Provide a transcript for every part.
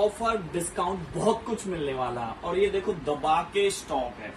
Offer discount बहुत कुछ मिलने वाला है। और ये देखो दबा के स्टॉक है,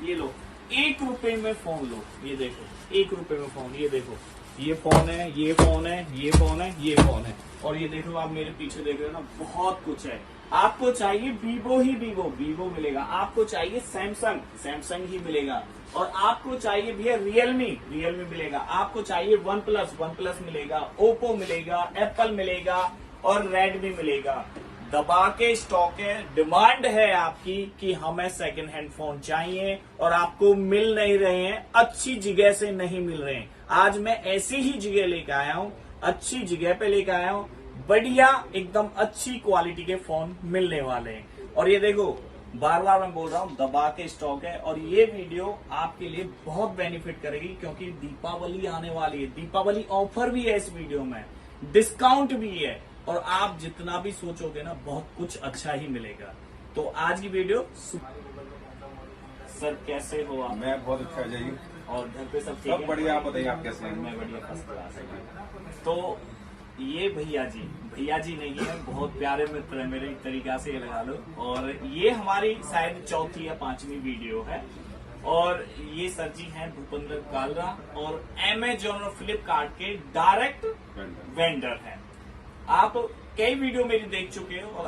ये लो 1 रुपए में फोन लो, ये देखो 1 रुपए में फोन, ये देखो ये फोन है, ये फोन है, ये फोन है, ये फोन है। और ये देखो आप मेरे पीछे देख रहे हो ना, बहुत कुछ है। आपको चाहिए वीवो ही वीवो मिलेगा, आपको चाहिए सैमसंग ही मिलेगा, और आपको चाहिए भैया रियलमी मिलेगा, आपको चाहिए वन प्लस मिलेगा, ओप्पो मिलेगा, एप्पल मिलेगा और रेडमी मिलेगा। दबा के स्टॉक है, डिमांड है आपकी कि हमें सेकंड हैंड फोन चाहिए और आपको मिल नहीं रहे हैं, अच्छी जगह से नहीं मिल रहे हैं। आज मैं ऐसी ही जगह लेकर आया हूं, अच्छी जगह पे लेकर आया हूं, बढ़िया एकदम अच्छी क्वालिटी के फोन मिलने वाले हैं। और ये देखो बार बार मैं बोल रहा हूँ दबा के स्टॉक है, और ये वीडियो आपके लिए बहुत बेनिफिट करेगी क्योंकि दीपावली आने वाली है, दीपावली ऑफर भी है इस वीडियो में, डिस्काउंट भी है, और आप जितना भी सोचोगे ना बहुत कुछ अच्छा ही मिलेगा। तो आज की वीडियो सर कैसे हो आप? मैं बहुत अच्छा अजय जी। और घर पे सब ठीक है? सब बढ़िया, आप बताइए आप कैसे हैं? मैं बढ़िया, फर्स्ट क्लास है। तो ये भैया जी नहीं है, बहुत प्यारे मित्र है मेरे, एक तरीका से ये लगा लो। और ये हमारी शायद चौथी या 5वीं वीडियो है। और ये सर जी हैं भूपेंद्र कालरा, और अमेजॉन और फ्लिपकार्ट के डायरेक्ट वेंडर हैं। आप कई वीडियो मेरी देख चुके हो और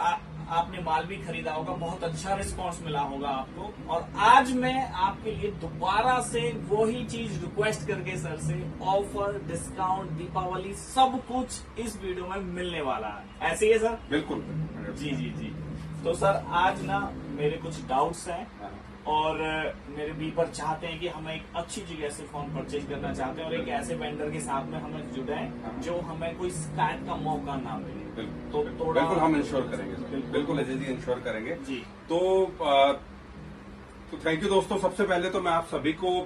आपने माल भी खरीदा होगा, बहुत अच्छा रिस्पांस मिला होगा आपको। और आज मैं आपके लिए दोबारा से वही चीज रिक्वेस्ट करके सर से, ऑफर डिस्काउंट दीपावली सब कुछ इस वीडियो में मिलने वाला है। ऐसे ही है सर? बिल्कुल जी। तो सर आज ना मेरे कुछ डाउट्स हैं, और मेरे वीवर चाहते हैं कि हमें एक अच्छी जगह से फोन परचेज करना चाहते हैं और एक ऐसे वेंडर के साथ में हमें जुड़े जो हमें कोई शिकायत का मौका ना मिले। तो थोड़ा बिल्कुल हम इंश्योर करेंगे, बिल्कुल अजय जी इंश्योर करेंगे जी। तो थैंक यू दोस्तों। सबसे पहले तो मैं आप सभी को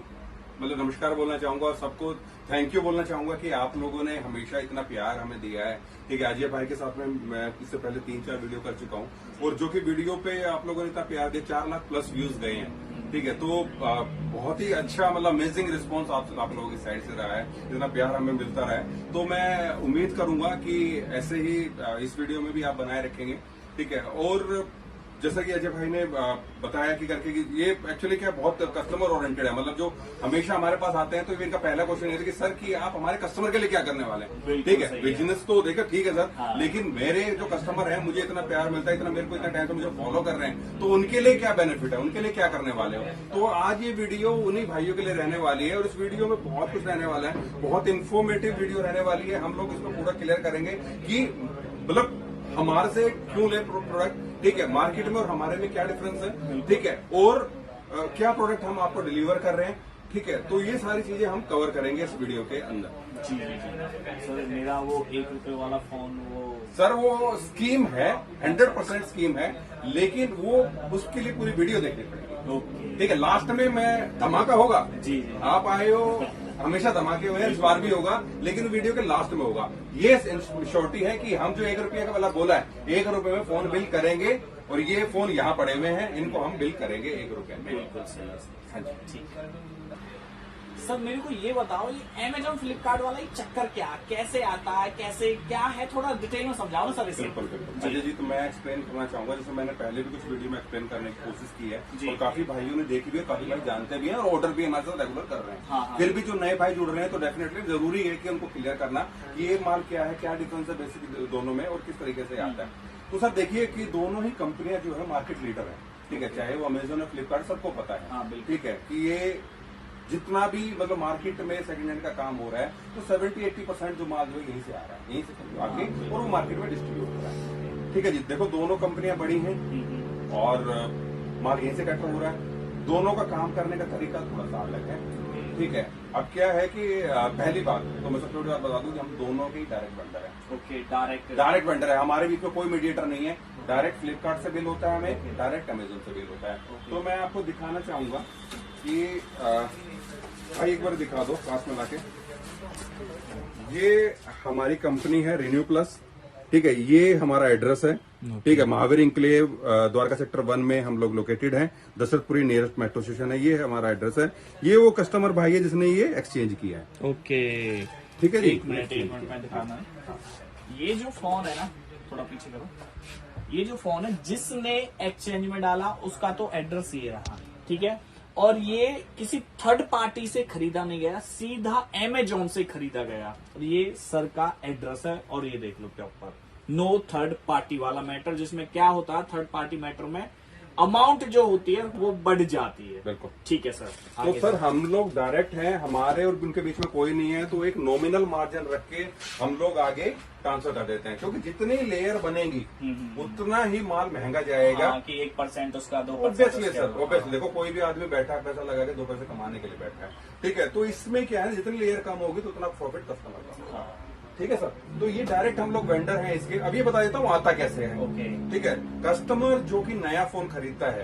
मतलब नमस्कार बोलना चाहूंगा और सबको थैंक यू बोलना चाहूंगा कि आप लोगों ने हमेशा इतना प्यार हमें दिया है। ठीक है, अजय भाई के साथ में मैं इससे पहले 3-4 वीडियो कर चुका हूं, और जो कि वीडियो पे आप लोगों ने इतना प्यार दिया, 4 लाख प्लस व्यूज गए हैं। ठीक है, तो बहुत ही अच्छा मतलब अमेजिंग रिस्पांस आप लोगों की साइड से रहा है, इतना प्यार हमें मिलता रहा है। तो मैं उम्मीद करूंगा कि ऐसे ही इस वीडियो में भी आप बनाए रखेंगे। ठीक है, और जैसा कि अजय भाई ने बताया कि करके कि ये एक्चुअली क्या बहुत कस्टमर ओरिएंटेड है, मतलब जो हमेशा हमारे पास आते हैं तो इनका पहला क्वेश्चन ये था कि सर कि आप हमारे कस्टमर के लिए क्या करने वाले हैं। ठीक है, बिजनेस तो देखो ठीक है सर, हाँ। लेकिन मेरे जो कस्टमर है, मुझे इतना प्यार मिलता है, इतना मेरे को इतना टाइम से मुझे फॉलो कर रहे हैं, तो उनके लिए क्या बेनिफिट है, उनके लिए क्या करने वाले हो। तो आज ये वीडियो उन्हीं भाइयों के लिए रहने वाली है, और इस वीडियो में बहुत कुछ रहने वाला है, बहुत इन्फॉर्मेटिव वीडियो रहने वाली है। हम लोग इसको पूरा क्लियर करेंगे कि मतलब हमारे से क्यों ले प्रोडक्ट, ठीक है, मार्केट में और हमारे में क्या डिफरेंस है, ठीक है, और क्या प्रोडक्ट हम आपको डिलीवर कर रहे हैं। ठीक है, तो ये सारी चीजें हम कवर करेंगे इस वीडियो के अंदर। जी। सर मेरा वो 1 रुपए वाला फोन, सर वो स्कीम है, 100% स्कीम है, लेकिन वो उसके लिए पूरी वीडियो देखनी पड़ेगी। ओके, ठीक है, लास्ट में मैं धमाका होगा। जी। आप आए हो, हमेशा धमाके हुए हैं, इस बार भी होगा, लेकिन वीडियो के लास्ट में होगा। ये श्योरिटी है कि हम जो 1 रुपये का वाला बोला है, 1 रुपये में फोन बिल करेंगे, और ये फोन यहाँ पड़े हुए हैं, इनको हम बिल करेंगे 1 रुपये में। बिल्कुल सही। हाँ जी, ठीक है सर, मेरे को ये बताओ, ये अमेजॉन फ्लिपकार्ट वाला ये चक्कर क्या, कैसे आता है, कैसे क्या है, थोड़ा डिटेल में समझाओ ना सर इसे। बिल्कुल अजय जी, तो मैं एक्सप्लेन करना चाहूंगा, जैसे मैंने पहले भी कुछ वीडियो में एक्सप्लेन करने की कोशिश की है, और काफी भाइयों ने देखी भी है, काफी भाई जानते भी हैं और ऑर्डर भी हमारे साथ रेगुलर कर रहे हैं। हाँ। फिर भी जो नए भाई जुड़ रहे हैं तो डेफिनेटली जरूरी है कि उनको क्लियर करना कि ये माल क्या है, क्या डिफरेंस है बेसिक दोनों में, और किस तरीके से आता है। तो सर देखिए कि दोनों ही कंपनियां जो है मार्केट लीडर है। ठीक है, चाहे वो अमेजोन और फ्लिपकार्ट, सबको पता है। ठीक है, कि ये जितना भी मतलब मार्केट में सेकंड हैंड का काम हो रहा है, तो 70-80% जो माल जो है यहीं से आ रहा है, यहीं से आके और वो मार्केट में डिस्ट्रीब्यूट हो रहा है। ठीक है जी, देखो दोनों कंपनियां बड़ी हैं और माल यहीं से इकट्ठा हो रहा है, दोनों का काम करने का तरीका थोड़ा सा अलग है। ठीक है, अब क्या है कि पहली बात तो मैं सबसे बड़ी बात बता दूं कि हम दोनों के डायरेक्ट वेंडर है। ओके, डायरेक्ट वेंडर है, हमारे बीच में कोई मीडिएटर नहीं है। डायरेक्ट फ्लिपकार्ट से बिल होता है हमें, डायरेक्ट अमेजोन से बिल होता है। तो मैं आपको दिखाना चाहूंगा कि भाई एक बार दिखा दो पास में लाके। ये हमारी कंपनी है रिन्यू प्लस। ठीक है, ये हमारा एड्रेस है। ठीक है, महावीर इंक्लेव द्वारका सेक्टर 1 में हम लोग लोकेटेड हैं। दशरथपुरी नियरेस्ट मेट्रो स्टेशन है, ये हमारा एड्रेस है। ये वो कस्टमर भाई है जिसने ये एक्सचेंज किया है। ओके, ठीक है जी। एक मिनट में दिखाना है। ये जो फोन है ना, थोड़ा पीछे करो, ये जो फोन है जिसने एक्सचेंज में डाला उसका तो एड्रेस ये रहा, ठीक है। और ये किसी थर्ड पार्टी से खरीदा नहीं गया, सीधा अमेजोन से खरीदा गया। और ये सर का एड्रेस है और ये देख लो क्या ऊपर, नो थर्ड पार्टी वाला मैटर, जिसमें क्या होता है थर्ड पार्टी मैटर में अमाउंट जो होती है वो बढ़ जाती है। बिल्कुल ठीक है सर। तो आगे सर हम लोग डायरेक्ट हैं, हमारे और उनके बीच में कोई नहीं है, तो एक नॉमिनल मार्जिन रख के हम लोग आगे ट्रांसफर कर देते हैं, क्योंकि जितनी लेयर बनेगी उतना ही माल महंगा जाएगा। हाँ, कि 1% उसका 2%। ऑब्वियसली सर, ऑब्वियसली देखो कोई भी आदमी बैठा है पैसा लगा के 2 पैसे कमाने के लिए बैठा है, ठीक है। तो इसमें क्या है, जितनी लेयर कम होगी तो उतना प्रॉफिट कस्टमर का होगा, ठीक है सर। तो ये डायरेक्ट हम लोग वेंडर हैं इसके। अब ये बता देता हूँ आता कैसे है, ओके। ठीक है। कस्टमर जो कि नया फोन खरीदता है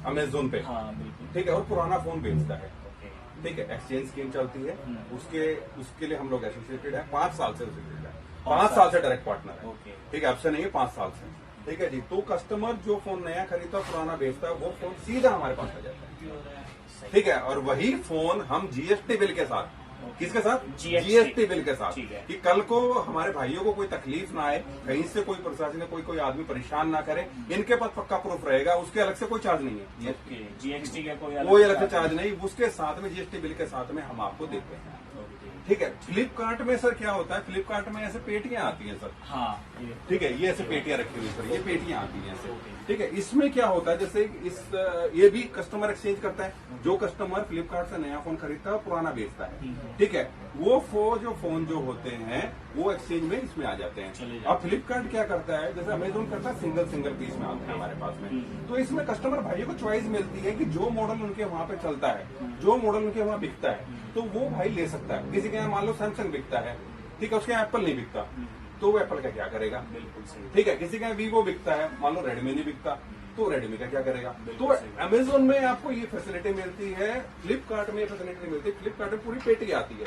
अमेजोन पे, हाँ बिल्कुल, ठीक है, और पुराना फोन बेचता है, ओके। ठीक है, एक्सचेंज स्कीम चलती है, उसके लिए हम लोग एसोसिएटेड है, 5 साल से एसोसिएटेड है, 5 साल से डायरेक्ट पार्टनर है, ओके। ठीक है, अब से नहीं है, 5 साल से, ठीक है जी। तो कस्टमर जो फोन नया खरीदता है पुराना बेचता है, वो फोन सीधा हमारे पास आ जाता है, ठीक है। और वही फोन हम जीएसटी बिल के साथ, किसके साथ, जीएसटी बिल के साथ, कि कल को हमारे भाइयों को कोई तकलीफ ना आए, कहीं से कोई प्रशासन कोई आदमी परेशान ना करे, इनके पास पक्का प्रूफ रहेगा, उसके अलग से कोई चार्ज नहीं है, जीएसटी का कोई अलग से चार्ज नहीं, उसके साथ में जीएसटी बिल के साथ में हम आपको देते हैं, ठीक है। फ्लिपकार्ट में सर क्या होता है, फ्लिपकार्ट में ऐसे पेटियां आती हैं सर, हाँ, ठीक है, ये ऐसे पेटियां रखी हुई सर, ये पेटियां आती हैं ऐसे, ठीक है। इसमें क्या होता है, जैसे ये भी कस्टमर एक्सचेंज करता है, जो कस्टमर फ्लिपकार्ट से नया फोन खरीदता है और पुराना बेचता है, ठीक है, वो फोन जो होते हैं वो एक्सचेंज में इसमें आ जाते हैं। अब फ्लिपकार्ट क्या करता है, जैसे अमेजोन करता है, सिंगल पीस में आते हैं हमारे पास में, तो इसमें कस्टमर भाइयों को चॉइस मिलती है कि जो मॉडल उनके वहां पे चलता है, जो मॉडल उनके वहां बिकता है, तो वो भाई ले सकता है। किसी के यहाँ मान लो सैमसंग बिकता है, ठीक है, उसके यहाँ एप्पल नहीं बिकता, तो वो एप्पल का क्या करेगा, बिल्कुल सही, ठीक है। किसी के यहाँ वीवो बिकता है, मान लो रेडमी नहीं बिकता, तो रेडमी का क्या करेगा। तो अमेजोन में आपको ये फैसिलिटी मिलती है, फ्लिपकार्ट में ये फैसिलिटी नहीं मिलती। फ्लिपकार्ट में पूरी पेटी आती है,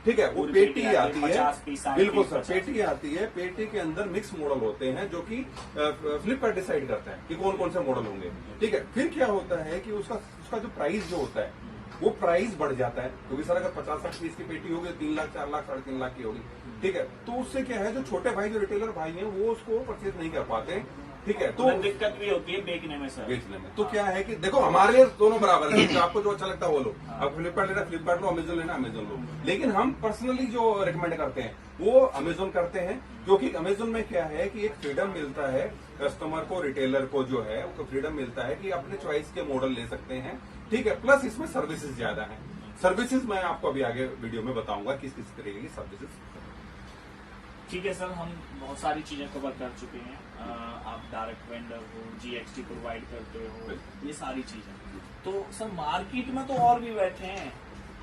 ठीक है, वो पेटी आती है, बिल्कुल सर, पेटी आती है, पेटी के अंदर मिक्स मॉडल होते हैं, जो कि फ्लिपकार्ट डिसाइड करता है कि कौन कौन से मॉडल होंगे, ठीक है। फिर क्या होता है कि उसका जो प्राइस जो होता है वो प्राइस बढ़ जाता है, क्योंकि सर अगर 50-60 पीस की पेटी होगी 3 लाख 4 लाख 3.5 लाख की होगी, ठीक है, तो उससे क्या है, जो छोटे भाई जो रिटेलर भाई हैं वो उसको परचेज नहीं कर पाते, ठीक है। तो दिक्कत भी होती है बेचने में सर, बेचने में। तो क्या है कि देखो हमारे लिए दोनों बराबर है, आपको जो अच्छा लगता है वो लो, अब फ्लिपकार्ट लेना फ्लिपकार्ट लो, अमेजोन लेना अमेजोन लो, लेकिन हम पर्सनली जो रिकमेंड करते हैं वो अमेजोन करते हैं, क्योंकि अमेजोन में क्या है कि एक फ्रीडम मिलता है कस्टमर को, रिटेलर को जो है उसको फ्रीडम मिलता है कि अपने चॉइस के मॉडल ले सकते हैं, ठीक है। प्लस इसमें सर्विसेज ज्यादा है, सर्विसेज मैं आपको अभी आगे वीडियो में बताऊंगा किस किस तरीके की सर्विसेज। ठीक है सर, हम बहुत सारी चीजें कवर कर चुके हैं। आप डायरेक्ट वेंडर हो, जीएसटी प्रोवाइड करते हो, ये सारी चीजें। तो सर मार्केट में तो और भी बैठे हैं,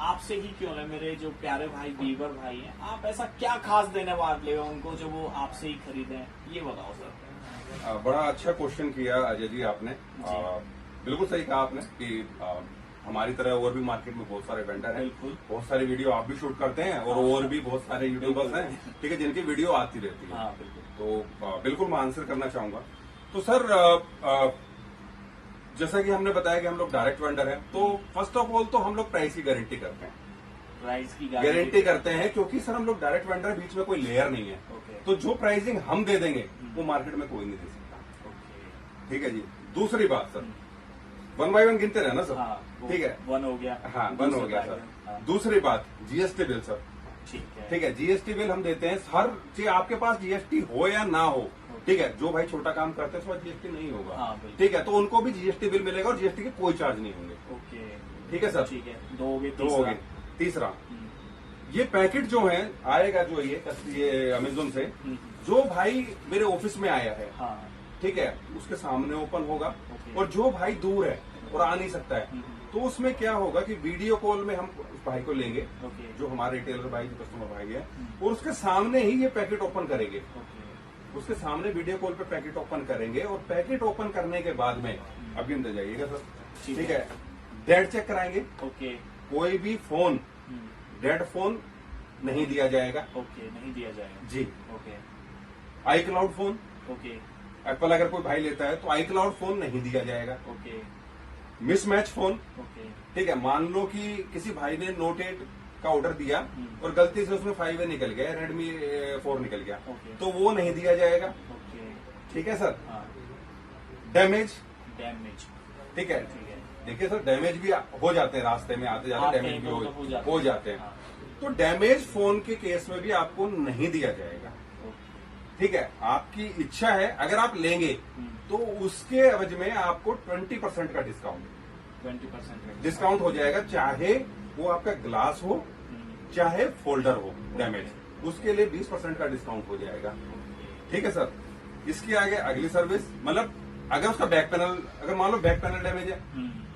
आपसे ही क्यों है, मेरे जो प्यारे भाई वीवर भाई हैं, आप ऐसा क्या खास देने वाले हो उनको जो वो आपसे ही खरीदें, ये बताओ सर। बड़ा अच्छा क्वेश्चन किया अजय जी आपने, बिल्कुल सही कहा आपने कि हमारी तरह और भी मार्केट में बहुत सारे वेंडर हैं, बहुत सारी वीडियो आप भी शूट करते हैं, और भी बहुत सारे यूट्यूबर्स हैं, ठीक है, जिनकी वीडियो आती रहती है, तो बिल्कुल मैं आंसर करना चाहूंगा। तो सर जैसा कि हमने बताया कि हम लोग डायरेक्ट वेंडर हैं, तो फर्स्ट ऑफ ऑल तो हम लोग प्राइस की गारंटी करते हैं, प्राइस की गारंटी करते हैं, क्योंकि सर हम लोग डायरेक्ट वेंडर, बीच में कोई लेयर नहीं है, तो जो प्राइसिंग हम दे देंगे वो मार्केट में कोई नहीं दे सकता, ठीक है जी। दूसरी बात सर, 1 बाय 1 गिनते रहना सर, ठीक है, 1 हो गया, हाँ 1 हो गया सर। दूसरी बात जीएसटी बिल सर, ठीक है, जीएसटी बिल हम देते हैं, हर चीज आपके पास जीएसटी हो या ना हो, ठीक है, जो भाई छोटा काम करते हैं उसमें जीएसटी नहीं होगा, ठीक है, तो उनको भी जीएसटी बिल मिलेगा और जीएसटी के कोई चार्ज नहीं होंगे, ठीक है सर, ठीक है। 2 हो गए। तीसरा, ये पैकेट जो है आएगा, जो ये अमेजोन से जो भाई मेरे ऑफिस में आया है, ठीक है, उसके सामने ओपन होगा, और जो भाई दूर है और आ नहीं सकता है, तो उसमें क्या होगा कि वीडियो कॉल में हम उस भाई को लेंगे, जो हमारे रिटेलर भाई, जो कस्टमर भाई है, और उसके सामने ही ये पैकेट ओपन करेंगे, उसके सामने वीडियो कॉल पे पैकेट ओपन करेंगे, और पैकेट ओपन करने के बाद में अभी अंदर जाइएगा सर, ठीक है, डेट चेक कराएंगे, कोई भी फोन डेड फोन नहीं दिया जाएगा, नहीं दिया जाएगा जी, आई क्लाउड फोन, एप्पल अगर कोई भाई लेता है तो आई क्लाउड फोन नहीं दिया जाएगा, मिसमैच फोन, ठीक है, मान लो कि किसी भाई ने नोट 8 का ऑर्डर दिया और गलती से उसमें 5A निकल गया, रेडमी 4 निकल गया, तो वो नहीं दिया जाएगा, ठीक है सर। हाँ, डैमेज, डैमेज, ठीक है। ठीक है। देखिए सर, डैमेज भी हो जाते हैं, रास्ते में आते जाते आते डैमेज हैं भी तो हो जाते हैं। हाँ, तो डैमेज फोन के केस में भी आपको नहीं दिया जाएगा, ठीक है। आपकी इच्छा है, अगर आप लेंगे तो उसके एवज में आपको 20% का डिस्काउंट 20% डिस्काउंट हो जाएगा, चाहे वो आपका ग्लास हो चाहे फोल्डर हो डैमेज, उसके लिए 20% का डिस्काउंट हो जाएगा, ठीक है सर। इसके आगे अगली सर्विस, मतलब अगर उसका बैक पैनल, अगर मान लो बैक पैनल डैमेज है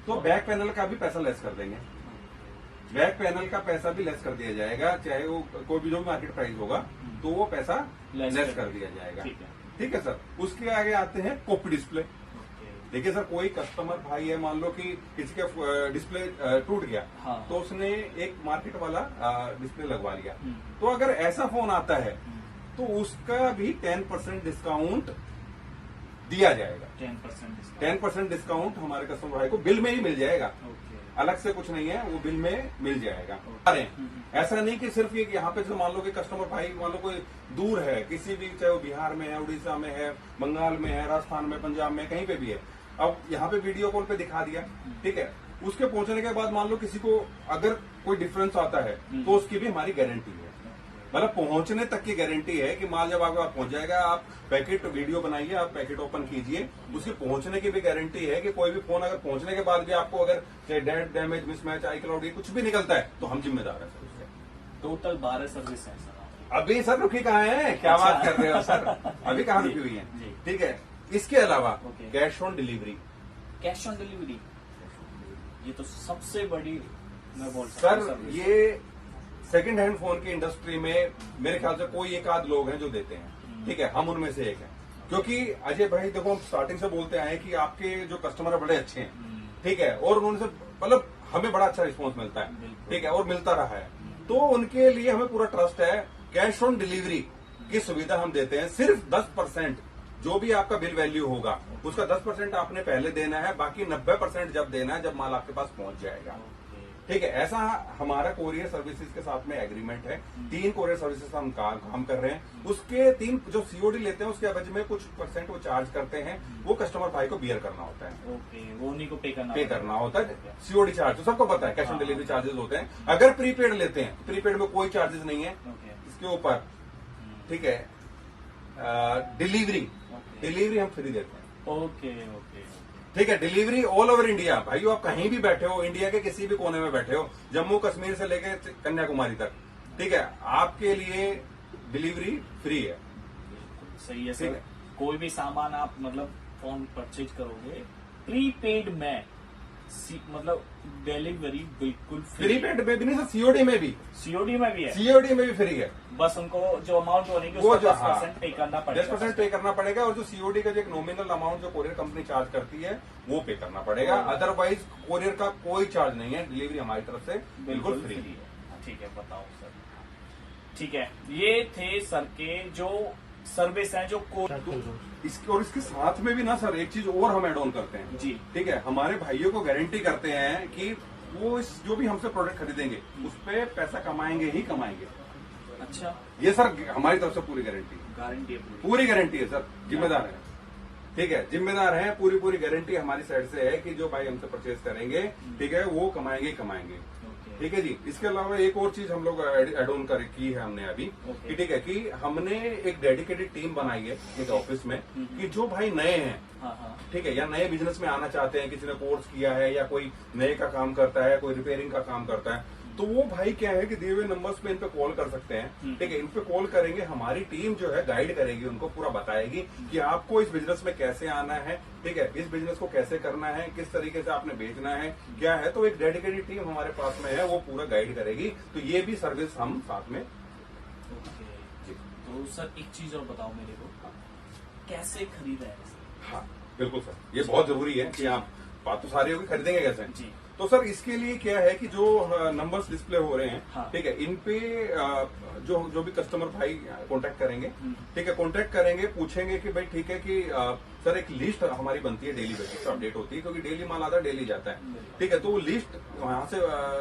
तो बैक पैनल का भी पैसा लेस कर देंगे, बैक पैनल का पैसा भी लेस कर दिया जाएगा, चाहे वो कोई भी जो भी मार्केट प्राइस होगा तो वो पैसा लेस कर दिया जाएगा, ठीक है सर। उसके आगे आते हैं कॉपी डिस्प्ले। देखिए सर, कोई कस्टमर भाई है, मान लो कि किसी का डिस्प्ले टूट गया, हाँ। तो उसने एक मार्केट वाला डिस्प्ले लगवा लिया, तो अगर ऐसा फोन आता है तो उसका भी 10% डिस्काउंट दिया जाएगा। 10% डिस्काउंट हमारे कस्टमर भाई को बिल में ही मिल जाएगा, अलग से कुछ नहीं है, वो बिल में मिल जाएगा। अरे ऐसा नहीं कि सिर्फ ये यहाँ पे जो मान लो कि कस्टमर भाई मान लो कोई दूर है, किसी भी, चाहे वो बिहार में है, उड़ीसा में है, बंगाल में है, राजस्थान में, पंजाब में, कहीं पे भी है, अब यहाँ पे वीडियो कॉल पे दिखा दिया, ठीक है। उसके पहुंचने के बाद मान लो किसी को अगर कोई डिफरेंस आता है तो उसकी भी हमारी गारंटी है, मतलब पहुंचने तक की गारंटी है कि माल जब आपके पास पहुंच जाएगा, आप पैकेट वीडियो बनाइए, आप पैकेट ओपन कीजिए, उसकी पहुंचने की भी गारंटी है कि कोई भी फोन अगर पहुंचने के बाद भी आपको अगर चाहे डेट, डैमेज, मिसमैच, आई क्लाउड, कुछ भी निकलता है तो हम जिम्मेदार है सर उसके। टोटल 12 सर्विस है सर। अभी सर रुकी कहाँ है, क्या अच्छा। बात कर रहे हो सर, अभी कहाँ रुकी हुई है, जी। ठीक है। इसके अलावा okay. Cash on delivery, cash on delivery, ये तो सबसे बड़ी मैं बोल सर सर्विस। ये सेकंड हैंड फोन की इंडस्ट्री में मेरे ख्याल से कोई एक आध लोग हैं जो देते हैं, ठीक है, हम उनमें से एक हैं। क्योंकि अजय भाई देखो, हम स्टार्टिंग से बोलते आए कि आपके जो कस्टमर है बड़े अच्छे हैं, ठीक है, और उनसे मतलब हमें बड़ा अच्छा रिस्पॉन्स मिलता है, ठीक है, और मिलता रहा है, तो उनके लिए हमें पूरा ट्रस्ट है। कैश ऑन डिलीवरी की सुविधा हम देते हैं, सिर्फ 10% जो भी आपका बिल वैल्यू होगा उसका 10% आपने पहले देना है, बाकी 90% जब देना है जब माल आपके पास पहुंच जाएगा, ठीक है। ऐसा हमारा कोरियर सर्विसेज के साथ में एग्रीमेंट है, 3 कोरियर सर्विसेज हम काम कर रहे हैं, उसके 3 जो सीओडी लेते हैं उसके एवज में कुछ % वो चार्ज करते हैं, वो कस्टमर भाई को बियर करना होता है, ओके, वो उन्हीं को पे करना होता है। सीओडी चार्ज तो सबको पता है, कैश ऑन डिलीवरी चार्जेस होते हैं। अगर प्रीपेड लेते हैं, प्रीपेड में कोई चार्जेस नहीं है इसके ऊपर, ठीक है। डिलीवरी हम फ्री देते हैं, ओके ओके, ठीक है। डिलीवरी ऑल ओवर इंडिया, भाई आप कहीं भी बैठे हो, इंडिया के किसी भी कोने में बैठे हो, जम्मू कश्मीर से लेकर कन्याकुमारी तक, ठीक है, आपके लिए डिलीवरी फ्री है, सही है ठीक सर। है। कोई भी सामान आप मतलब फोन परचेज करोगे प्रीपेड में, मतलब डिलीवरी बिल्कुल फ्री। प्रीपेड में भी नहीं सर, सीओडी में भी, सीओडी में भी है, सीओडी में भी फ्री है, बस उनको जो अमाउंट बनेगी वो उसका जो 10% पे करना पड़ेगा, 10% पे करना पड़ेगा, और जो सीओडी का जो एक नॉमिनल अमाउंट जो कोरियर कंपनी चार्ज करती है वो पे करना पड़ेगा। अदरवाइज कोरियर का कोई चार्ज नहीं है, डिलीवरी हमारी तरफ से बिल्कुल फ्री है, ठीक है। बताओ सर, ठीक है, ये थे सर के जो सर्विस है जो और इसके साथ में भी ना सर एक चीज और हम एड ऑन करते हैं जी, ठीक है। हमारे भाइयों को गारंटी करते हैं कि वो इस जो भी हमसे प्रोडक्ट खरीदेंगे उस पे पैसा कमाएंगे ही कमाएंगे। अच्छा, ये सर हमारी तरफ से पूरी गारंटी गारंटी है पूरी गारंटी है सर, जिम्मेदार है, ठीक है, जिम्मेदार है, पूरी गारंटी हमारी साइड से है कि जो भाई हमसे परचेज करेंगे, ठीक है, वो कमाएंगे ही कमाएंगे, ठीक है जी। इसके अलावा एक और चीज हम लोग एड ऑन की है हमने अभी, कि ठीक है, कि हमने एक डेडिकेटेड टीम बनाई है एक ऑफिस में, कि जो भाई नए हैं, ठीक है, या नए बिजनेस में आना चाहते हैं, किसी ने कोर्स किया है या कोई नए का काम करता है, कोई रिपेयरिंग का काम करता है, तो वो भाई क्या है कि दिए हुए नंबर्स पे इन पे कॉल कर सकते हैं, ठीक है। इन पे कॉल करेंगे, हमारी टीम जो है गाइड करेगी, उनको पूरा बताएगी कि आपको इस बिजनेस में कैसे आना है, ठीक है, इस बिजनेस को कैसे करना है, किस तरीके से आपने बेचना है, क्या है। तो एक डेडिकेटेड टीम हमारे पास में है, वो पूरा गाइड करेगी, तो ये भी सर्विस हम साथ में। जी, तो सर एक चीज और बताओ मेरे को, कैसे खरीदा है? हाँ बिल्कुल सर, ये बहुत जरूरी है कि आप, बात तो सारी होगी, खरीदेंगे कैसे। जी, तो सर इसके लिए क्या है कि जो नंबर्स डिस्प्ले हो रहे हैं, हाँ। ठीक है, इन पे जो भी कस्टमर भाई कांटेक्ट करेंगे, ठीक है, कांटेक्ट करेंगे, पूछेंगे कि भाई ठीक है कि सर एक लिस्ट हमारी बनती है, डेली बेसिस पे अपडेट होती है, क्योंकि डेली माल आता है, डेली जाता है, ठीक है, तो वो लिस्ट वहां से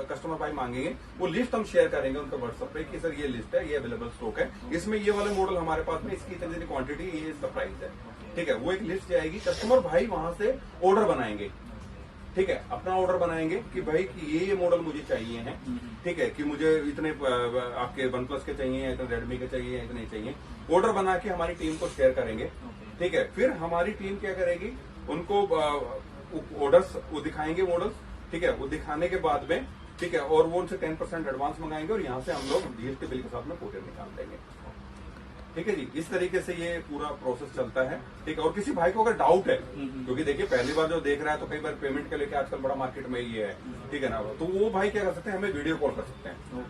कस्टमर भाई मांगेंगे, वो लिस्ट हम शेयर करेंगे उनका व्हाट्सएप पे कि सर ये लिस्ट है, ये अवेलेबल स्टॉक है, इसमें ये वाला मॉडल हमारे पास में, इसकी इतनी क्वांटिटी, ये इसका प्राइस है, ठीक है, वो एक लिस्ट जाएगी, कस्टमर भाई वहां से ऑर्डर बनाएंगे, ठीक है, अपना ऑर्डर बनाएंगे कि भाई कि ये मॉडल मुझे चाहिए है, ठीक है, कि मुझे इतने आपके वन प्लस के चाहिए, इतने रेडमी के चाहिए, इतने चाहिए, ऑर्डर बना के हमारी टीम को शेयर करेंगे, ठीक है, फिर हमारी टीम क्या करेगी, उनको ऑर्डर्स वो दिखाएंगे मॉडल्स, ठीक है, वो दिखाने के बाद में, ठीक है, और वो उनसे 10% एडवांस मंगाएंगे और यहाँ से हम लोग जीएसटी बिल के साथ में कोरियर निकाल देंगे, ठीक है जी। इस तरीके से ये पूरा प्रोसेस चलता है, ठीक है। और किसी भाई को अगर डाउट है, क्योंकि देखिए पहली बार जो देख रहा है तो कई बार पेमेंट के लेके आजकल बड़ा मार्केट में ये है, ठीक है ना, तो वो भाई क्या कर सकते हैं, हमें वीडियो कॉल कर सकते हैं,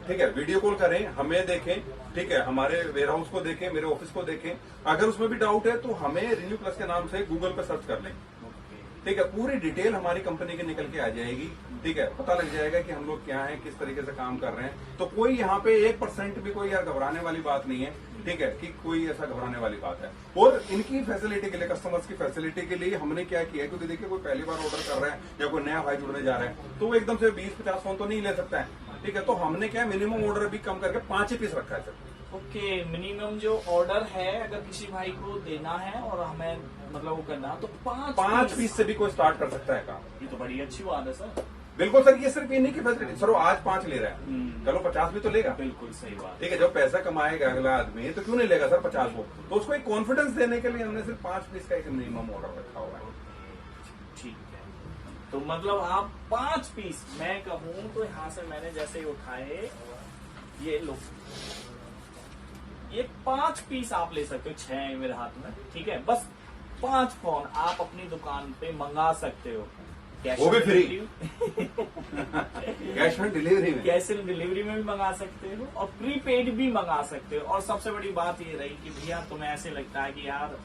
ठीक है, वीडियो कॉल करें, हमें देखें, ठीक है, हमारे वेयर हाउस को देखें, मेरे ऑफिस को देखें, अगर उसमें भी डाउट है तो हमें रिन्यू प्लस के नाम से गूगल पे सर्च कर लें, ठीक है, पूरी डिटेल हमारी कंपनी की निकल के आ जाएगी, ठीक है, पता लग जाएगा कि हम लोग क्या हैं, किस तरीके से काम कर रहे हैं, तो कोई यहाँ पे 1% भी कोई यार घबराने वाली बात नहीं है, ठीक है, कि कोई ऐसा घबराने वाली बात है। और इनकी फैसिलिटी के लिए, कस्टमर्स की फैसिलिटी के लिए हमने क्या किया है, क्योंकि देखिए कोई पहली बार ऑर्डर कर रहा है या कोई नया भाई जुड़ने जा रहा है तो वो एकदम से 20-50 फोन तो नहीं ले सकता है, ठीक है, तो हमने क्या मिनिमम ऑर्डर भी कम करके 5 ही पीस रखा है सर। ओके, मिनिमम जो ऑर्डर है अगर किसी भाई को देना है और हमें मतलब वो करना तो 5 पीस से भी कोई स्टार्ट कर सकता है काम। ये तो बड़ी अच्छी बात है सर। बिल्कुल सर, ये सिर्फ ये नहीं की फैसिलिटी, सर वो आज 5 ले रहा है, चलो 50 भी तो लेगा, बिल्कुल सही बात, ठीक है, जब पैसा कमाएगा अगला आदमी तो क्यों नहीं लेगा सर 50 वो, तो उसको एक कॉन्फिडेंस देने के लिए हमने सिर्फ 5 पीस का एक मिनिमम ऑर्डर रखा हुआ है। ठीक है, तो मतलब आप 5 पीस, मैं कहूँ तो यहाँ से मैंने जैसे ही उठाए, ये लो, ये 5 पीस आप ले सकते हो, 6 है मेरे हाथ में, ठीक है, बस 5 फोन आप अपनी दुकान पे मंगा सकते हो, वो भी फ्री, कैश ऑन डिलीवरी में, कैश ऑन डिलीवरी में भी मंगा सकते हो और प्रीपेड भी मंगा सकते हो। और सबसे बड़ी बात ये रही कि भैया तुम्हें ऐसे लगता है कि यार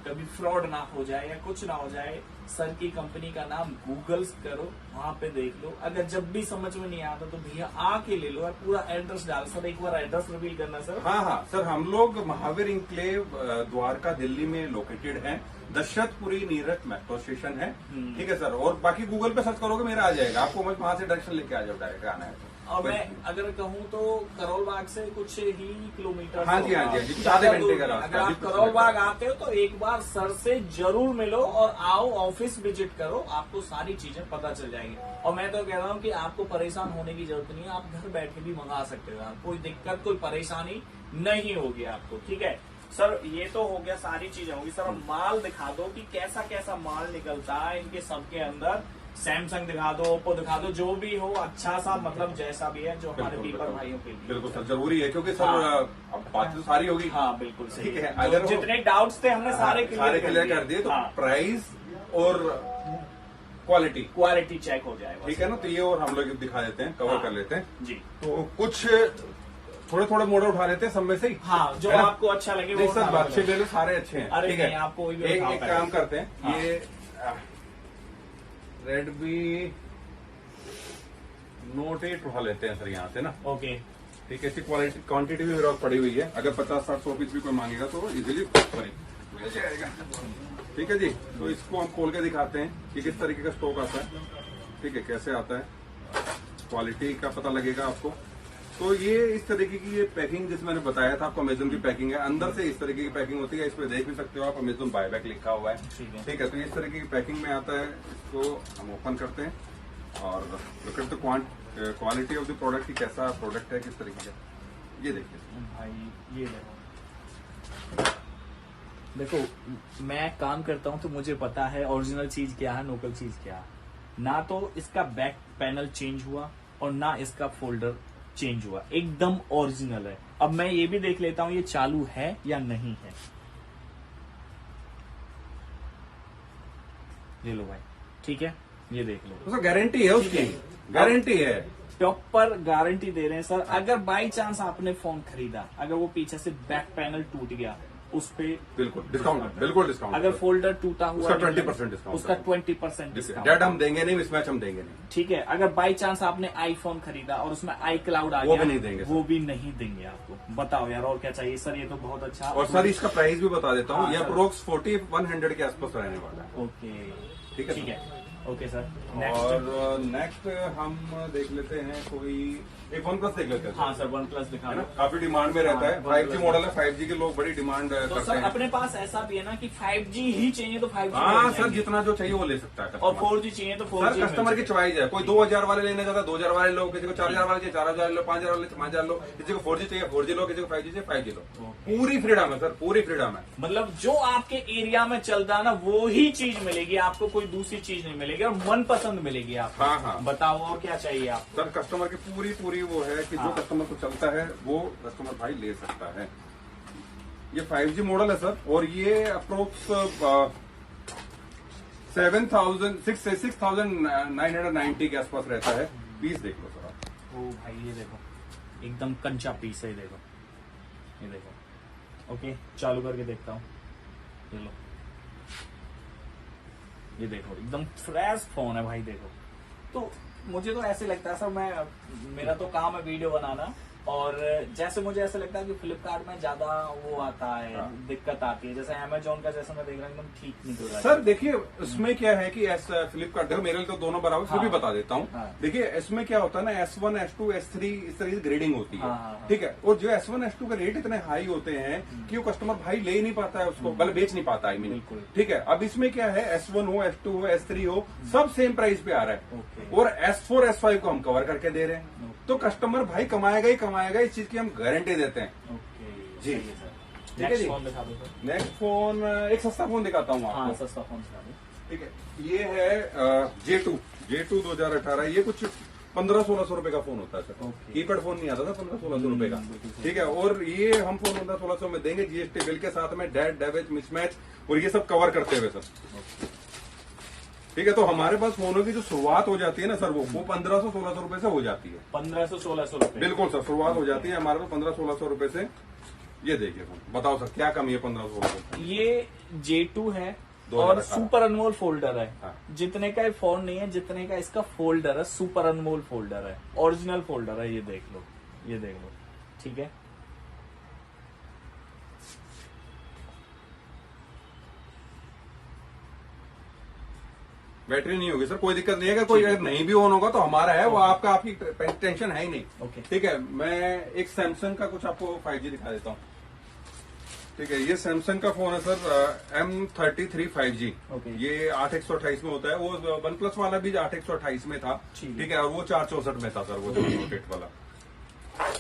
कभी फ्रॉड ना हो जाए या कुछ ना हो जाए, सर की कंपनी का नाम गूगल करो, वहां पे देख लो, अगर जब भी समझ में नहीं आता तो भैया आके ले लो और पूरा एड्रेस डाल। सर एक बार एड्रेस रिवील करना सर। हाँ सर, हम लोग महावीर इंक्लेव द्वारका दिल्ली में लोकेटेड है, दशरथपुरी नीरज मेट्रो स्टेशन है, ठीक है सर, और बाकी गूगल पे सर्च करोगे मेरा आ जाएगा, आपको वहां से डायरेक्शन लेके आ जाओ, डायरेक्ट आना है। और मैं अगर कहूँ तो करोल बाग से कुछ ही किलोमीटर, हाँ जी, कुछ आधे घंटे का रास्ता। अगर आप करोल बाग आते हो तो एक बार सर से जरूर मिलो और आओ, ऑफिस विजिट करो, आपको सारी चीजें पता चल जाएंगी। और मैं तो कह रहा हूँ कि आपको परेशान होने की जरूरत नहीं है, आप घर बैठ के भी मंगा सकते हो, कोई दिक्कत कोई परेशानी नहीं होगी आपको, ठीक है सर। ये तो हो गया, सारी चीजें होगी सर। अब माल दिखा दो कि कैसा कैसा माल निकलता है इनके सबके अंदर, सैमसंग दिखा दो, ओप्पो दिखा दो, जो भी हो अच्छा सा, मतलब जैसा भी है जो हमारे पीपर भाइयों के लिए। बिल्कुल सर, जरूरी है, क्योंकि सर अब बात तो सारी होगी। हाँ बिल्कुल सही ठीक है, अगर जितने डाउट्स थे हमने सारे क्लियर कर दिए, तो प्राइस और क्वालिटी चेक हो जाएगा, ठीक है ना, तो ये और हम लोग दिखा देते हैं, कवर कर लेते हैं जी। तो कुछ थोड़े मॉडल उठा लेते हैं सब में से ही, हाँ, जो आपको अच्छा लगे वो सब अच्छे ले लो, सारे अच्छे हैं, अरे ठीक है। आपको एक काम करते हैं, ये रेडमी नोट 8 उठा लेते हैं सर यहाँ से ना, ओके, ठीक है। इसकी क्वांटिटी भी मेरे पास पड़ी हुई है, अगर 50-60 पीस भी कोई मांगेगा तो इजीली मिल जाएगा, ठीक है जी। तो इसको हम खोल के दिखाते हैं कि किस तरीके का स्टॉक आता है, ठीक है, कैसे आता है, क्वालिटी का पता लगेगा आपको। तो ये इस तरीके की ये पैकिंग जिस मैंने बताया था आपको, अमेजन की पैकिंग है, अंदर से इस तरीके की पैकिंग होती है, इस पे देख भी सकते हो आप, अमेजन बायबैक लिखा हुआ है, ठीक है। तो इस तरीके की पैकिंग में आता है, इसको हम ओपन करते हैं और look at the quality of the product, की कैसा प्रोडक्ट है, किस तरीके का, ये देखिए भाई। ये देखो मैं काम करता हूं तो मुझे पता है ओरिजिनल चीज क्या है, लोकल चीज क्या है। ना तो इसका बैक पैनल चेंज हुआ और ना इसका फोल्डर चेंज हुआ, एकदम ओरिजिनल है। अब मैं ये भी देख लेता हूं ये चालू है या नहीं है, ले लो भाई, ठीक है, ये देख लो। तो गारंटी है उसकी, गारंटी है, टॉप पर गारंटी दे रहे हैं सर। अगर बाई चांस आपने फोन खरीदा, अगर वो पीछे से बैक पैनल टूट गया उस पे बिल्कुल डिस्काउंट, बिल्कुल डिस्काउंट। अगर फोल्डर टूटा हुआ उसका निकले, 20% डिस्काउंट, उसका 20% डिस्काउंट। डेट हम देंगे नहीं, मिसमैच हम देंगे नहीं। ठीक है, अगर बाई चांस आपने आईफोन खरीदा और उसमें आई क्लाउड आ वो गया, भी नहीं देंगे सर। वो भी नहीं देंगे आपको। बताओ यार और क्या चाहिए सर, ये तो बहुत अच्छा। और सर इसका प्राइस भी बता देता हूँ, हाँ, ये सर। अप्रोक्स 40-100 के आसपास रहने वाला है। ओके ठीक है, ठीक है, ओके सर। और नेक्स्ट हम देख लेते हैं कोई एक वन प्लस देख लेते हैं। हाँ सर, वन प्लस दिखा है ना, दो। काफी डिमांड में रहता है। हाँ, 5G OnePlus मॉडल है, 5G के लोग बड़ी डिमांड तो करते सर हैं। अपने पास ऐसा भी है ना कि 5G ही चाहिए तो 5G हाँ मिल सर, जाएंगे। जितना जो चाहिए वो ले सकता है और कस्टमर। 4G चाहिए तो 4G सर कस्टमर की चॉइस है, कोई 2000 वाले लेना चाहता है 2000 वाले लो, किसी को 4000 वाले चाहिए 4000 लो, 5000 वाले 5000 लो, किसी को 4G चाहिए 4G लो, किसी को 5G चाहिए 5G लो। पूरी फ्रीडम है सर, पूरी फ्रीडम है। मतलब जो आपके एरिया में चलता है ना वो ही चीज मिलेगी आपको, कोई दूसरी चीज नहीं मिलेगी और मनपसंद मिलेगी आपको। हाँ, हाँ। बताओ और क्या चाहिए आपको। सर कस्टमर की पूरी वो है कि जो हाँ। कस्टमर को चलता है वो कस्टमर भाई ले सकता है। ये 5G मॉडल है सर, और ये अप्रोक्स 6,990 के आसपास रहता है। पीस देख लो सर आप। ओ भाई ये देखो, एकदम कंचा पीस है, ये देखो, ये देखो। ओके चालू करके देखता हूँ, ये लो, ये देखो एकदम फ्रेश फोन है भाई। देखो तो मुझे तो ऐसे लगता है सर, मेरा तो काम है वीडियो बनाना, और जैसे मुझे ऐसा लगता है कि फ्लिपकार्ट में ज्यादा वो आता है, हाँ। दिक्कत आती है। जैसे अमेजोन का जैसा मैं देख रहा हूँ एकदम ठीक नहीं हो रहा है। सर देखिए इसमें क्या है कि फ्लिपकार्ट देखो मेरे लिए तो दोनों बराबर, फिर भी हाँ। बता देता हूँ। हाँ। देखिए इसमें क्या होता है ना, S1 S2 S3 इस तरह की ग्रेडिंग होती है। हाँ, हाँ। ठीक है, और जो S1 S2 का रेट इतने हाई होते हैं कि वो कस्टमर भाई ले ही नहीं पाता है उसको, मतलब बेच नहीं पाता है। बिल्कुल। ठीक है, अब इसमें क्या है, S1 हो S2 हो S3 हो, सब सेम प्राइस पे आ रहा है, ओके। और S4 S5 को हम कवर करके दे रहे हैं। तो कस्टमर भाई कमाएगा ही कमाएगा, इस चीज की हम गारंटी देते हैं। ओके जी। सही है सर। ठीक है नेक्स्ट जी। फोन दिखा दो सर। नेक्स्ट फोन एक सस्ता फोन दिखाता हूँ हाँ आपको। सस्ता फोन दिखा दो। ठीक है, ये है J2 2018। ये कुछ 1500-1600 रुपए का फोन होता है सर। ओके। कीपैड फोन नहीं आता था 1500-1600 रुपए का। बिल्कुल। ठीक है, और ये हम फोन 1500-1600 में देंगे, GST बिल के साथ में, डेट डैमेज मिसमैच और ये सब कवर करते हुए सर। ठीक है, तो हमारे पास फोनों की जो शुरुआत हो जाती है ना सर, वो 1500-1600 रुपए से हो जाती है। 1500-1600 रुपए। बिल्कुल सर, शुरुआत हो जाती है हमारे पास 1500-1600 रुपए से। ये देखिए फोन, बताओ सर क्या कमी है 1500-1600? ये J2 है 2018 और सुपर अनमोल फोल्डर है। हाँ। जितने का ये फोन नहीं है जितने का इसका फोल्डर है, सुपर अनमोल फोल्डर है, ओरिजिनल फोल्डर है। ये देख लो, ये देख लो, ठीक है। बैटरी नहीं होगी सर, कोई दिक्कत नहीं है। अगर कोई अगर नहीं भी ऑन होगा तो हमारा है वो, आपका आपकी टेंशन है ही नहीं। ओके। ठीक है, मैं एक सैमसंग का कुछ आपको 5G दिखा देता हूँ। ठीक है, ये सैमसंग का फोन है सर, M33 5G। ओके। ये 8128 में होता है, वो वन प्लस वाला भी 8128 में था। ठीक है। ठीक है, और वो 464 में था सर, वो जो रोटेट वाला।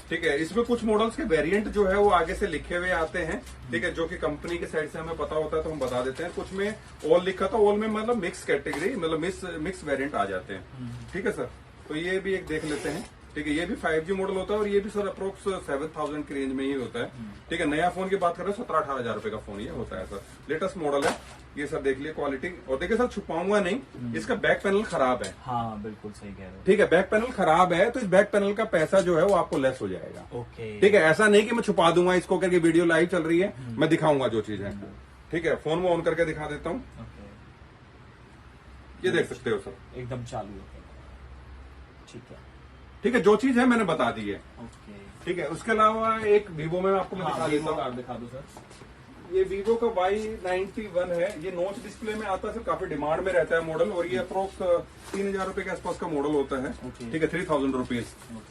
ठीक है, इसमें कुछ मॉडल्स के वेरिएंट जो है वो आगे से लिखे हुए आते हैं। ठीक है, जो कि कंपनी के साइड से हमें पता होता है तो हम बता देते हैं। कुछ में ऑल लिखा था, ऑल में मतलब मिक्स कैटेगरी, मतलब मिक्स वेरिएंट आ जाते हैं। ठीक है सर, तो ये भी एक देख लेते हैं। ठीक है, ये भी 5G मॉडल होता है, और ये भी सर अप्रोक्स 7000 की रेंज में ही होता है। ठीक है, नया फोन की बात करें 17-18 हजार रुपए का फोन ये होता है सर। लेटेस्ट मॉडल है ये सर, देख लिए क्वालिटी। और देखिए सर, छुपाऊंगा नहीं, इसका बैक पैनल खराब है। हाँ बिल्कुल सही कह रहे ठीक है, बैक पैनल खराब है, तो इस बैक पैनल का पैसा जो है वो आपको लेस हो जाएगा। हो। ओके। ठीक है, ऐसा नहीं कि मैं छुपा दूंगा इसको करके, वीडियो लाइव चल रही है, मैं दिखाऊंगा जो चीज है। ठीक है, फोन में ऑन करके दिखा देता हूँ, ओके, ये देख सकते हो सर। एकदम चालू है। ठीक है। ठीक है, जो चीज है मैंने बता दी है। ओके। ठीक है, उसके अलावा एक वीवो में आपको मैं दिखा हाँ, देता वीवो हूँ। कार्ड दिखा दो सर। ये वीवो का Y91 है, ये नोच डिस्प्ले में आता है सर, काफी डिमांड में रहता है मॉडल, और ये अप्रोक्स 3000 रुपए के आसपास का मॉडल होता है। ओके। ठीक है, 3000 रुपीज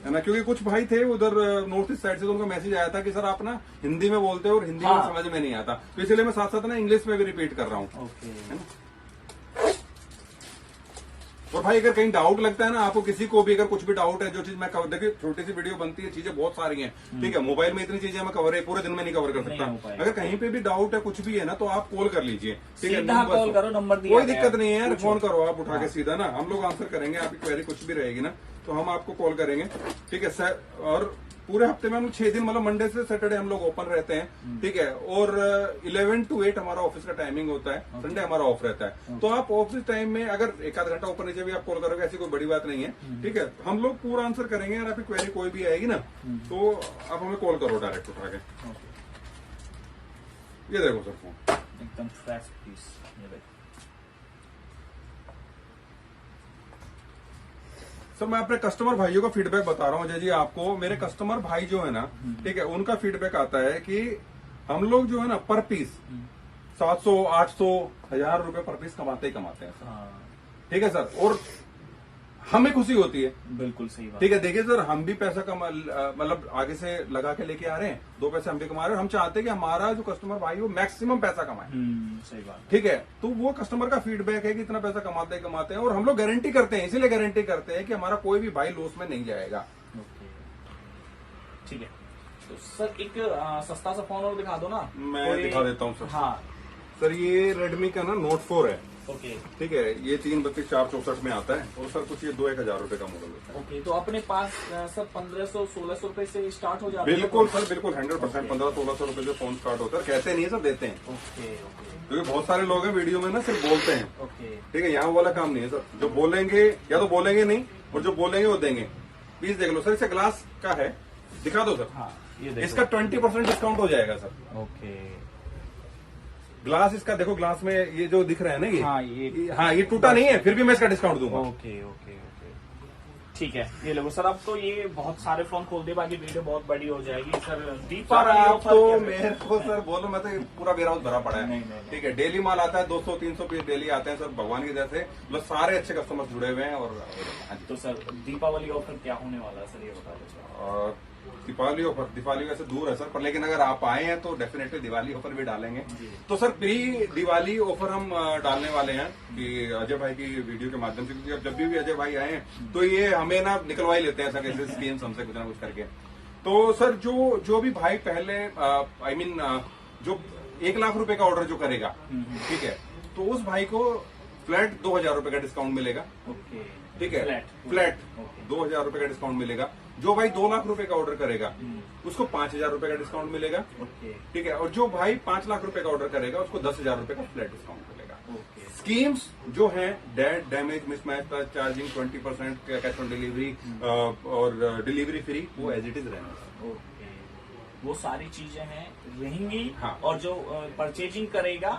है ना, क्योंकि कुछ भाई थे उधर नॉर्थ ईस्ट साइड से, तो उनका मैसेज आया था कि सर आप ना हिंदी में बोलते हो और हिंदी हाँ। में समझ में नहीं आता, तो इसलिए मैं साथ साथ ना इंग्लिश में भी रिपीट कर रहा हूँ। ओके। है ना। और भाई अगर कहीं डाउट लगता है ना आपको, किसी को भी अगर कुछ भी डाउट है, जो चीज मैं कवर, देखिए छोटी सी वीडियो बनती है, चीजें बहुत सारी हैं। ठीक है, मोबाइल में इतनी चीजें मैं कवर है पूरे दिन में नहीं कवर कर नहीं सकता। हो पाएगा। अगर कहीं पे भी डाउट है, कुछ भी है ना, तो आप कॉल कर लीजिए। ठीक है, सीधा कॉल करो, नंबर दिया कोई गया दिक्कत नहीं है यार, पूछो। फोन करो आप उठा के सीधा ना, हम लोग आंसर करेंगे। आपकी क्वेरी कुछ भी रहेगी ना तो हम आपको कॉल करेंगे। ठीक है सर, और पूरे हफ्ते में हम 6 दिन, मतलब मंडे से सैटरडे हम लोग ओपन रहते हैं। ठीक है, और 11 to 8 हमारा ऑफिस का टाइमिंग होता है, संडे हमारा ऑफ रहता है। तो आप ऑफिस टाइम में अगर एक आध घंटा ऊपर नीचे भी आप कॉल करोगे, ऐसी कोई बड़ी बात नहीं है। ठीक है, हम लोग पूरा आंसर करेंगे। अगर आपकी क्वेरी कोई भी आएगी ना तो आप हमें कॉल करो डायरेक्ट उठा के। ये देखो सर फोन एकदम फ्रेश पीस, ये देखो। सर मैं अपने कस्टमर भाइयों का फीडबैक बता रहा हूँ अजय जी आपको। मेरे कस्टमर भाई जो है ना, ठीक है, उनका फीडबैक आता है कि हम लोग जो है ना पर पीस 700, 800, 1000 रुपए पर पीस कमाते ही कमाते हैं सर। हाँ, ठीक है सर, और हमें खुशी होती है। बिल्कुल सही बात। ठीक है, देखिए सर, हम भी पैसा कमा, मतलब आगे से लगा के लेके आ रहे हैं, 2 पैसे हम भी कमा रहे हैं। हम चाहते हैं कि हमारा जो कस्टमर भाई वो मैक्सिमम पैसा कमाए। सही बात। ठीक है, तो वो कस्टमर का फीडबैक है कि इतना पैसा कमाते हैं, और हम लोग गारंटी करते हैं, इसीलिए गारंटी करते हैं कि हमारा कोई भी भाई लॉस में नहीं जाएगा। ओके, ठीक है। तो सर एक सस्ता सा फोन और दिखा दो ना। मैं दिखा देता हूँ सर। हाँ सर ये रेडमी का ना Note 4 है। ओके ठीक है, ये 332,464 में आता है, और सर कुछ ये 2-1 रुपए का मॉडल होता है। ओके, तो अपने पास सर 1500-1600 रुपए से स्टार्ट हो जाता है। बिल्कुल सर, बिल्कुल 100%। 1500-1600 रुपए से फोन स्टार्ट होता है। कहते नहीं है सर, देते हैं। ओके ओके क्योंकि बहुत सारे लोग हैं वीडियो में ना सिर्फ बोलते हैं। ओके, ठीक है, यहाँ वाला काम नहीं है सर। जो बोलेंगे या तो बोलेंगे नहीं, और जो बोलेंगे वो देंगे। पीस देख लो सर, इसे ग्लास का है, दिखा दो सर। हाँ ये देखो। इसका 20% डिस्काउंट हो जाएगा सर। ओके, ग्लास इसका देखो, ग्लास में ये जो दिख रहा है ना, हाँ, ये टूटा नहीं है, फिर भी मैं इसका डिस्काउंट दूंगा। ओके ओके ओके, ठीक है। ये लोगो सर, अब तो ये बहुत सारे फोन खोल दे, बाकी वीडियो बहुत बड़ी हो जाएगी सर। सर दीपावली आप ऑफर तो क्या है? मेरे को सर बोलो, मैं तो पूरा वेयरहाउस भरा पड़ा है। नहीं। ठीक है, डेली माल आता है, 200-300 पीस डेली आते हैं सर, भगवान की जैसे। मतलब सारे अच्छे कस्टमर जुड़े हुए हैं। और हाँ जी। तो सर दीपावली ऑफर क्या होने वाला है सर, ये बता दो सर। और दिवाली वैसे दूर है सर, पर लेकिन अगर आप आए हैं तो डेफिनेटली दिवाली ऑफर भी डालेंगे। तो सर प्री दिवाली ऑफर हम डालने वाले हैं कि अजय भाई की वीडियो के माध्यम से, क्योंकि अब जब भी अजय भाई आए हैं तो ये हमें ना निकलवा ही लेते हैं सर, ऐसे स्कीम्स हमसे कुछ ना कुछ करके। तो सर जो भी भाई पहले जो 1 लाख रुपए का ऑर्डर जो करेगा, ठीक है, तो उस भाई को फ्लैट 2,000 रुपए का डिस्काउंट मिलेगा। ओके, ठीक है, फ्लैट 2,000 रुपए का डिस्काउंट मिलेगा। जो भाई 2 लाख रुपए का ऑर्डर करेगा उसको 5,000 रुपए का डिस्काउंट मिलेगा। ओके ठीक है, और जो भाई 5 लाख रुपए का ऑर्डर करेगा उसको 10,000 रुपए का फ्लैट डिस्काउंट मिलेगा। ओके, स्कीम्स जो है, dead damage mismatch charging 20% cash on delivery, और डिलीवरी फ्री, वो एज इट इज रहना। ओके, वो सारी चीजें हैं रहेंगी। हाँ। और जो परचेजिंग करेगा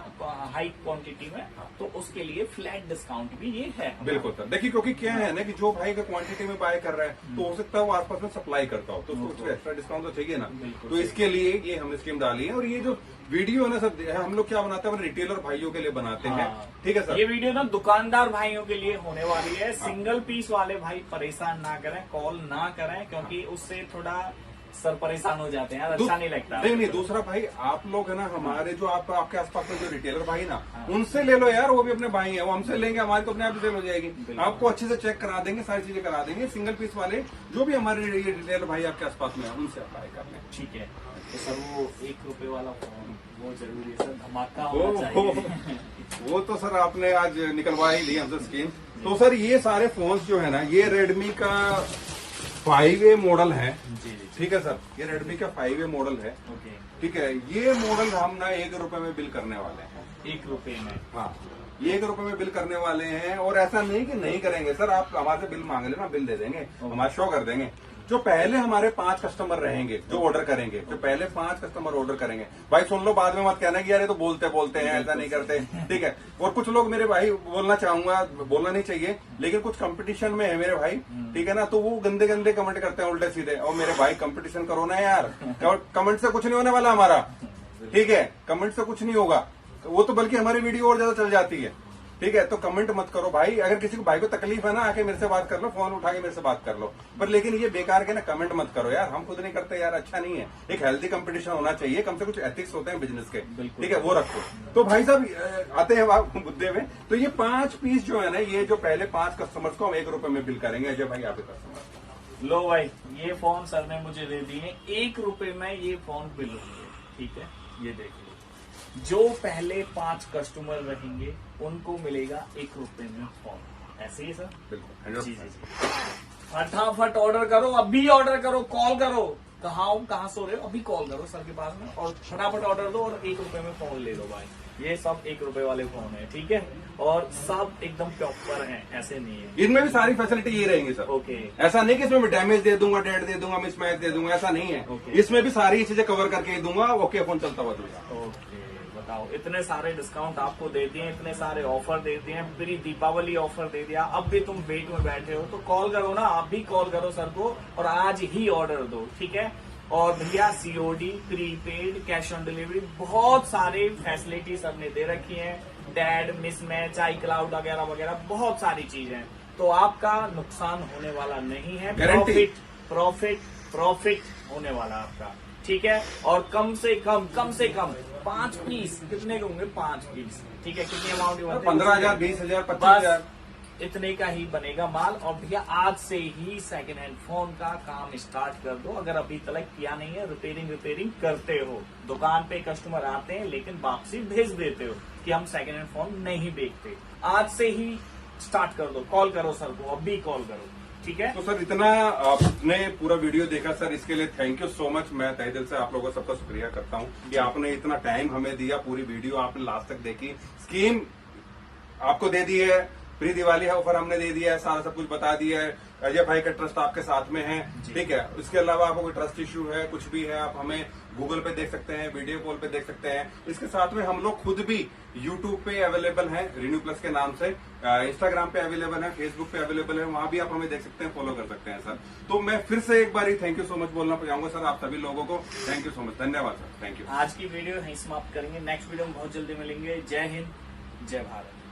हाई क्वांटिटी में, तो उसके लिए फ्लैट डिस्काउंट भी ये है। बिल्कुल सर, देखिए क्योंकि क्या है ना कि जो भाई अगर क्वांटिटी में बाय कर रहा है तो हो सकता है वो आसपास में सप्लाई करता हो, तो उसको एक्स्ट्रा डिस्काउंट तो चाहिए ना। बिल्कुल तो इसके लिए ये हमने स्कीम डाली है। और ये जो वीडियो है ना सर, हम लोग क्या बनाते हैं, रिटेलर भाइयों के लिए बनाते हैं। हाँ। ठीक है सर, ये वीडियो ना दुकानदार भाइयों के लिए होने वाली है। सिंगल पीस वाले भाई परेशान ना करें, कॉल ना करें, क्योंकि उससे थोड़ा सर परेशान हो जाते हैं यार, अच्छा नहीं लगता। नहीं, दूसरा भाई आप लोग है ना, हमारे जो आपके आसपास में जो रिटेलर भाई ना, उनसे ले लो यार, वो भी अपने भाई हैं, वो हमसे लेंगे, हमारी तो अपने आप ही सेल हो जाएगी। आपको अच्छे से चेक करा देंगे, सारी चीजें करा देंगे। सिंगल पीस वाले जो भी हमारे ये रिटेलर भाई आपके आसपास में है, उनसे अप्लाई कर लें। ठीक है, तो सर वो 1 रुपए वाला फोन वो जरूरी है सर, धमाका होना चाहिए। वो तो सर आपने आज निकलवा ही ली हमसे स्कीम। तो सर ये सारे फोन्स जो है ना, ये रेडमी का 5A मॉडल है। जी जी, ठीक है सर, ये रेडमी का 5A मॉडल है। ओके। ठीक है, ये मॉडल हम ना 1 रुपए में बिल करने वाले हैं। 1 रुपए में? हाँ, ये 1 रुपए में बिल करने वाले हैं। और ऐसा नहीं कि नहीं करेंगे सर, आप हमारे से बिल मांग लेना, बिल दे देंगे, हमारे शो कर देंगे। जो पहले हमारे 5 कस्टमर रहेंगे जो ऑर्डर करेंगे, जो पहले 5 कस्टमर ऑर्डर करेंगे, भाई सुन लो, बाद में मत कहना कि यार ये तो बोलते हैं, ऐसा नहीं करते। ठीक है, और कुछ लोग मेरे भाई बोलना चाहूंगा, बोलना नहीं चाहिए, लेकिन कुछ कंपटीशन में है मेरे भाई, ठीक है ना, तो वो गंदे गंदे कमेंट करते हैं उल्टे सीधे। और मेरे भाई कंपटीशन करो ना यार, कमेंट से कुछ नहीं होने वाला हमारा। ठीक है, कमेंट से कुछ नहीं होगा, वो तो बल्कि हमारी वीडियो और ज्यादा चल जाती है। ठीक है, तो कमेंट मत करो भाई। अगर किसी को भाई को तकलीफ है ना, आके मेरे से बात कर लो, फोन उठा के मेरे से बात कर लो, पर लेकिन ये बेकार के ना कमेंट मत करो यार, हम खुद नहीं करते यार, अच्छा नहीं है। एक हेल्दी कंपटीशन होना चाहिए, कम से कुछ एथिक्स होते हैं बिजनेस के, ठीक है, वो रखो। तो भाई साहब आते हैं मुद्दे में। तो ये 5 पीस जो है ना, ये जो पहले 5 कस्टमर्स को हम 1 रुपए में बिल करेंगे। अजय भाई आपके कस्टमर लो भाई, ये फोन सर ने मुझे दे दिए 1 रुपए में, ये फोन बिल होंगे। ठीक है, ये देखिए, जो पहले 5 कस्टमर रहेंगे उनको मिलेगा 1 रुपए में फोन। ऐसे ही सर? बिल्कुल, जी जी जी। फटाफट ऑर्डर करो, अभी ऑर्डर करो, कॉल करो। कहाँ सो रहे हो, अभी कॉल करो सर के पास में, और फटाफट ऑर्डर दो और 1 रुपए में फोन ले लो भाई। ये सब 1 रुपए वाले फोन है, ठीक है, और सब एकदम प्रॉपर हैं, ऐसे नहीं है। इनमें भी सारी फैसिलिटी ये रहेंगी सर। ओके, ऐसा नहीं कि इसमें मैं डैमेज दे दूंगा, डेट दे दूंगा, मिसमैच दे दूंगा, ऐसा नहीं है। ओके। इसमें भी सारी चीजें कवर करके दूंगा, ओके, फोन चलता हुआ दूंगा। ओके। बताओ, इतने सारे डिस्काउंट आपको दे दिए, इतने सारे ऑफर दे दिए, प्री दीपावली ऑफर दे दिया, अब भी तुम वेट में बैठे हो तो कॉल करो ना, आप भी कॉल करो सर को और आज ही ऑर्डर दो, ठीक है। और भैया COD, prepaid, cash on delivery, बहुत सारे फैसिलिटी सर ने दे रखी है, डैड, मिसमैच, आई क्लाउड वगैरह वगैरह बहुत सारी चीजें, तो आपका नुकसान होने वाला नहीं है, Guarantee। प्रॉफिट होने वाला आपका, ठीक है। और कम से कम 5 पीस, कितने के होंगे 5 पीस, ठीक है, कितनी अमाउंट 15,000, 20,000, 25,000, इतने का ही बनेगा माल। और भैया आज से ही सेकंड हैंड फोन का काम स्टार्ट कर दो, अगर अभी तक किया नहीं है, रिपेयरिंग करते हो, दुकान पे कस्टमर आते हैं लेकिन वापसी भेज देते हो कि हम सेकंड हैंड फोन नहीं बेचते, आज से ही स्टार्ट कर दो, कॉल करो सर को, अभी कॉल करो, ठीक है। तो सर इतना आपने पूरा वीडियो देखा सर, इसके लिए थैंक यू सो मच। मैं तहे दिल से आप लोगों सबका शुक्रिया करता हूँ कि आपने इतना टाइम हमें दिया, पूरी वीडियो आपने लास्ट तक देखी, स्कीम आपको दे दी है, प्री दिवाली है ऑफर हमने दे दिया है, सारा सब कुछ बता दिया है, अजय भाई का ट्रस्ट आपके साथ में है, ठीक है। इसके अलावा आपको कोई ट्रस्ट इश्यू है, कुछ भी है, आप हमें गूगल पे देख सकते हैं, वीडियो कॉल पे देख सकते हैं। इसके साथ में हम लोग खुद भी यूट्यूब पे अवेलेबल हैं रिन्यू प्लस के नाम से, इंस्टाग्राम पे अवेलेबल है, फेसबुक पे अवेलेबल है, वहां भी आप हमें देख सकते हैं, फॉलो कर सकते हैं सर। तो मैं फिर से एक बार थैंक यू सो मच बोलना चाहूंगा सर आप सभी लोगों को, थैंक यू सो मच, धन्यवाद सर, थैंक यू। आज की वीडियो यहीं समाप्त करेंगे, नेक्स्ट वीडियो में बहुत जल्दी मिलेंगे। जय हिंद, जय भारत।